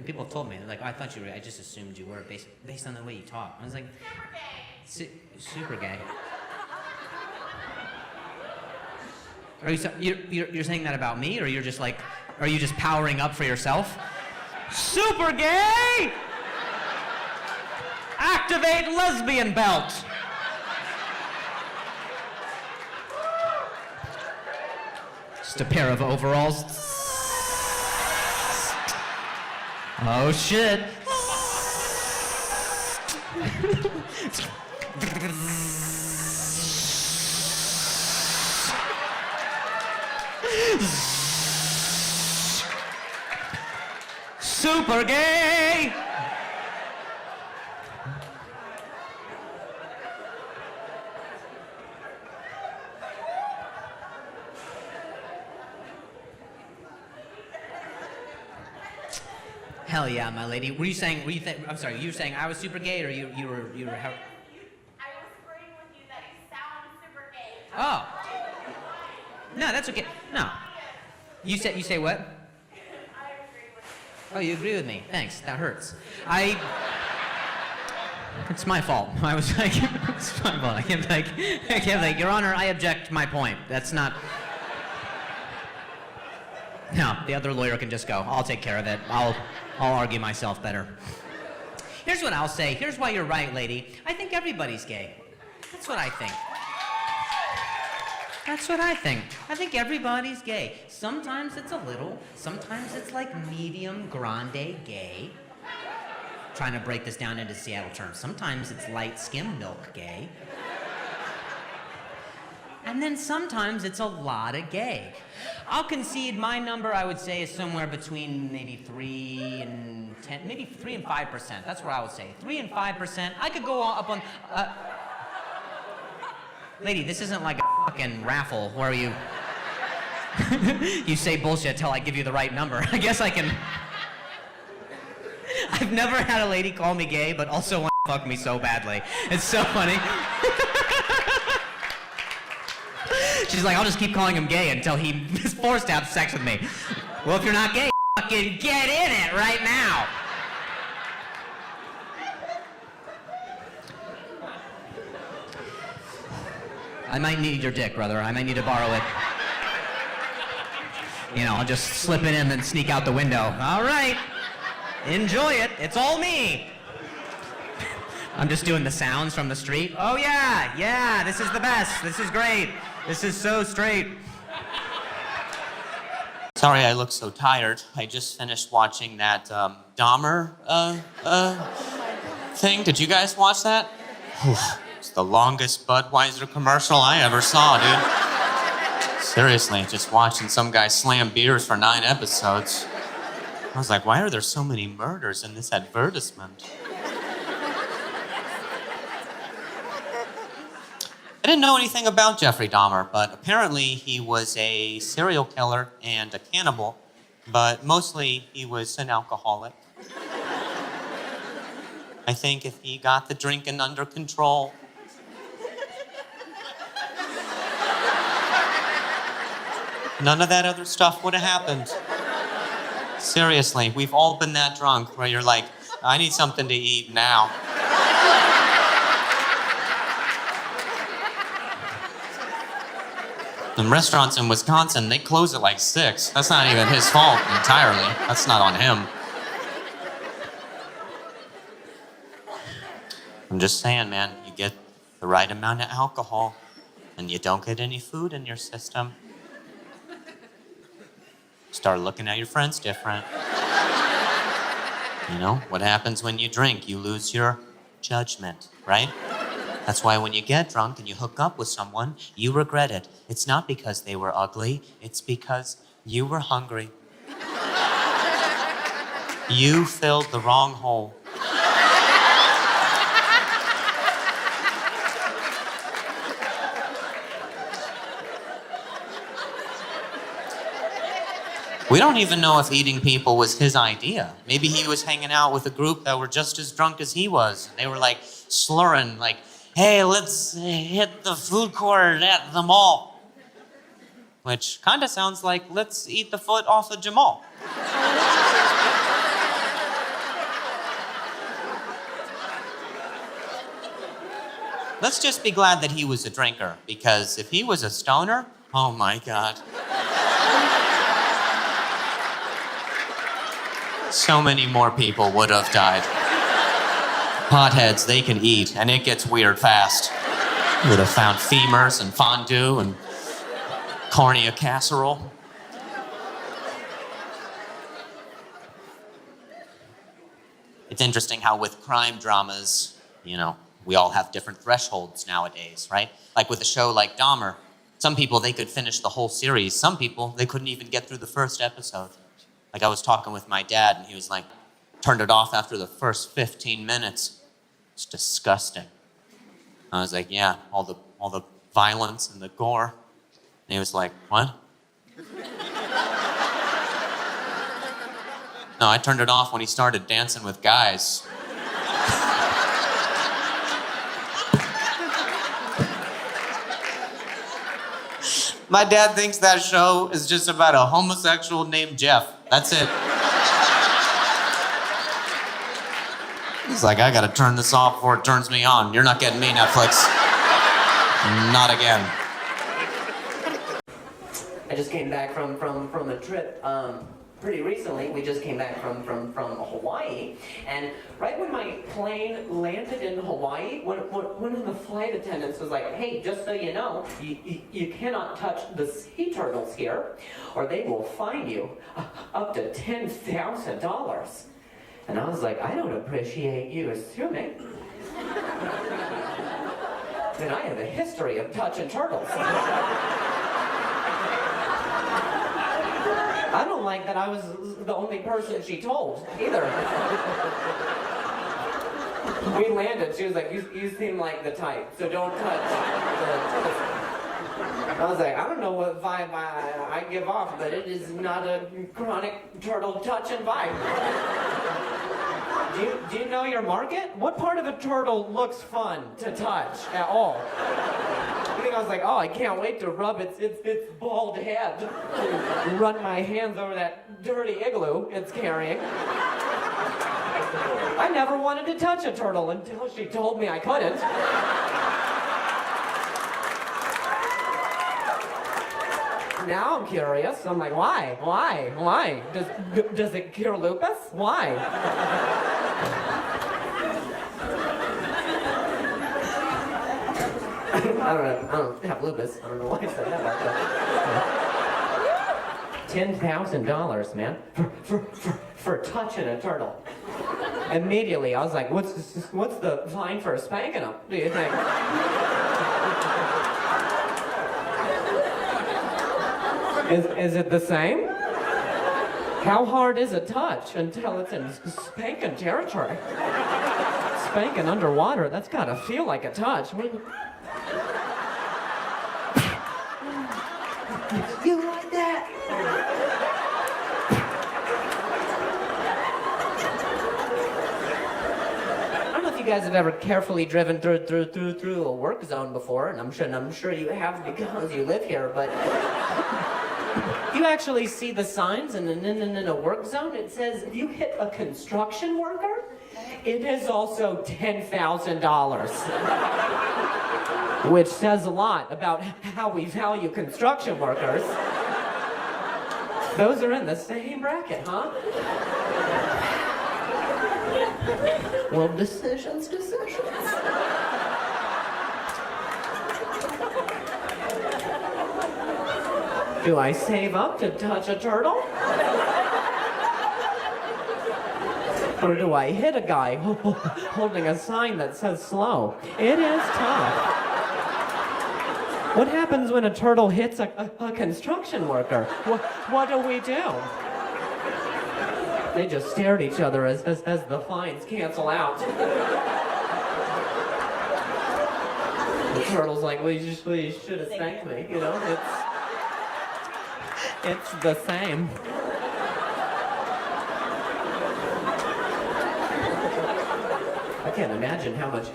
People have told me, like, oh, I thought you were, I just assumed you were based on the way you talk. I was like, super gay. Are you're saying that about me, or you're just like, are you just powering up for yourself? Super gay! Activate lesbian belt! Just a pair of overalls. Oh shit. Super gay! Hell yeah, my lady. I'm sorry, you were saying I was super gay, or you were I was agreeing with you that you sound super gay. Oh. No, that's okay. No. You say what? I agree with you. Oh, you agree with me. Thanks. That hurts. It's my fault. I was like, it's my fault. I can't be like, Your Honor, I object to my point. That's not. No, the other lawyer can just go. I'll take care of it. I'll argue myself better. Here's what I'll say. Here's why you're right, lady. I think everybody's gay. That's what I think. That's what I think. I think everybody's gay. Sometimes it's a little. Sometimes it's like medium grande gay. Trying to break this down into Seattle terms. Sometimes it's light skim milk gay. And then sometimes it's a lot of gay. I'll concede my number, I would say, is somewhere between maybe 3 and 10, maybe 3 and 5%. That's what I would say. 3 and 5%. I could go up on. Lady, this isn't like a fucking raffle where you you say bullshit till I give you the right number. I guess I can. I've never had a lady call me gay, but also want to fuck me so badly. It's so funny. She's like, I'll just keep calling him gay until he is forced to have sex with me. Well, if you're not gay, fucking get in it right now. I might need your dick, brother. I might need to borrow it. You know, I'll just slip it in and then sneak out the window. All right. Enjoy it. It's all me. I'm just doing the sounds from the street. Oh, yeah, this is the best. This is great. This is so straight. Sorry I look so tired. I just finished watching that Dahmer thing. Did you guys watch that? It's the longest Budweiser commercial I ever saw, dude. Seriously, just watching some guy slam beers for 9 episodes. I was like, why are there so many murders in this advertisement? I didn't know anything about Jeffrey Dahmer, but apparently he was a serial killer and a cannibal, but mostly he was an alcoholic. I think if he got the drinking under control, none of that other stuff would have happened. Seriously, we've all been that drunk where you're like, I need something to eat now. And restaurants in Wisconsin, they close at like 6. That's not even his fault entirely. That's not on him. I'm just saying, man, you get the right amount of alcohol and you don't get any food in your system. Start looking at your friends different. You know, what happens when you drink? You lose your judgment, right? That's why when you get drunk and you hook up with someone, you regret it. It's not because they were ugly, it's because you were hungry. You filled the wrong hole. We don't even know if eating people was his idea. Maybe he was hanging out with a group that were just as drunk as he was. They were like slurring, like, hey, let's hit the food court at the mall. Which kind of sounds like, let's eat the foot off of Jamal. Let's just be glad that he was a drinker, because if he was a stoner, oh my God. So many more people would have died. Potheads, they can eat, and it gets weird fast. You would have found femurs and fondue and cornea casserole. It's interesting how with crime dramas, we all have different thresholds nowadays, right? Like with a show like Dahmer, some people, they could finish the whole series. Some people, they couldn't even get through the first episode. Like I was talking with my dad, and he was like, turned it off after the first 15 minutes. It's disgusting. I was like, yeah, all the violence and the gore. And he was like, what? No, I turned it off when he started dancing with guys. My dad thinks that show is just about a homosexual named Jeff. That's it. He's like, I gotta turn this off before it turns me on. You're not getting me, Netflix. Not again. I just came back from a trip pretty recently. We just came back from Hawaii, and right when my plane landed in Hawaii, one of the flight attendants was like, hey, just so you know, you cannot touch the sea turtles here, or they will fine you up to $10,000. And I was like, I don't appreciate you assuming that I have a history of touching turtles. I don't like that I was the only person she told, either. We landed, she was like, you seem like the type, so don't touch the turtles. I was like, I don't know what vibe I give off, but it is not a chronic turtle touching vibe. Do you know your market? What part of a turtle looks fun to touch at all? I think I was like, oh, I can't wait to rub its bald head and run my hands over that dirty igloo it's carrying. I never wanted to touch a turtle until she told me I couldn't. Now I'm curious. I'm like, why? Why? Does it cure lupus? Why? I don't have lupus. I don't know why I said that. $10,000, man, for touching a turtle. Immediately, I was like, what's the fine for spanking them, do you think? Is it the same? How hard is a touch until it's in spanking territory? Spanking underwater, that's gotta feel like a touch. You like that? I don't know if you guys have ever carefully driven through a work zone before, and I'm sure you have because you live here, but you actually see the signs in a work zone. It says if you hit a construction worker, it is also $10,000. Which says a lot about how we value construction workers. Those are in the same bracket, huh? Well, decisions. Do I save up to touch a turtle? Or do I hit a guy holding a sign that says slow? It is tough. What happens when a turtle hits a construction worker? What do we do? They just stare at each other as the fines cancel out. The turtle's like, well, you should have spanked me, It's the same. I can't imagine how much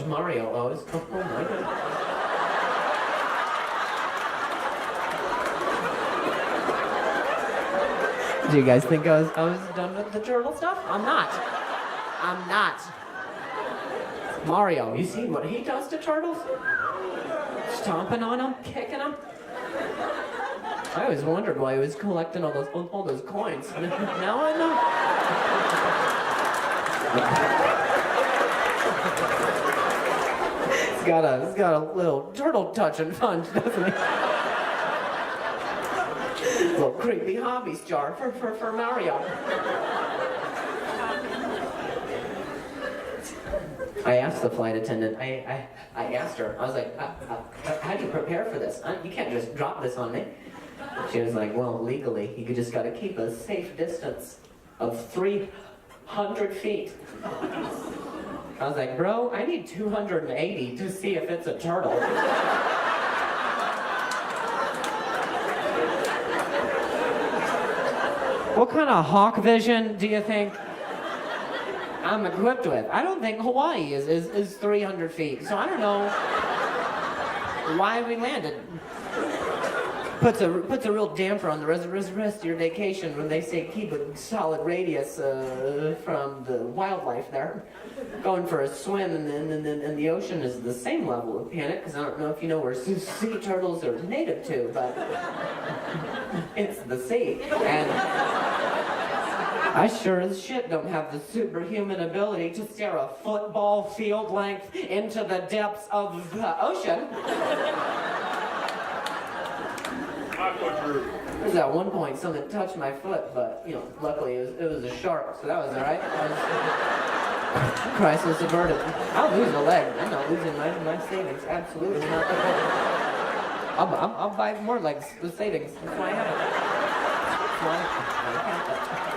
Mario owes. Oh my goodness. Do you guys think I was done with the turtle stuff? I'm not. Mario, you see what he does to turtles? Stomping on them, kicking them. I always wondered why he was collecting all those coins. Now I know. He's got a little turtle touching punch, doesn't he? Little creepy hobbies jar for Mario. I asked the flight attendant, I asked her, I was like, how do you prepare for this? You can't just drop this on me. She was like, well, legally, you just gotta keep a safe distance of 300 feet. I was like, bro, I need 280 to see if it's a turtle. What kind of hawk vision do you think I'm equipped with? I don't think Hawaii is 300 feet, so I don't know why we landed. Puts a real damper on the rest of your vacation when they say keep a solid radius from the wildlife there. Going for a swim in the ocean is the same level of panic, because I don't know if you know where sea turtles are native to, but it's the sea. And I sure as shit don't have the superhuman ability to stare a football field length into the depths of the ocean. There was at one point something touched my foot, but luckily it was a shark, so that was all right. Crisis averted. I'll lose a leg. I'm not losing my savings. Absolutely not. I'll buy more legs with savings. That's why I have it. That's why I can't.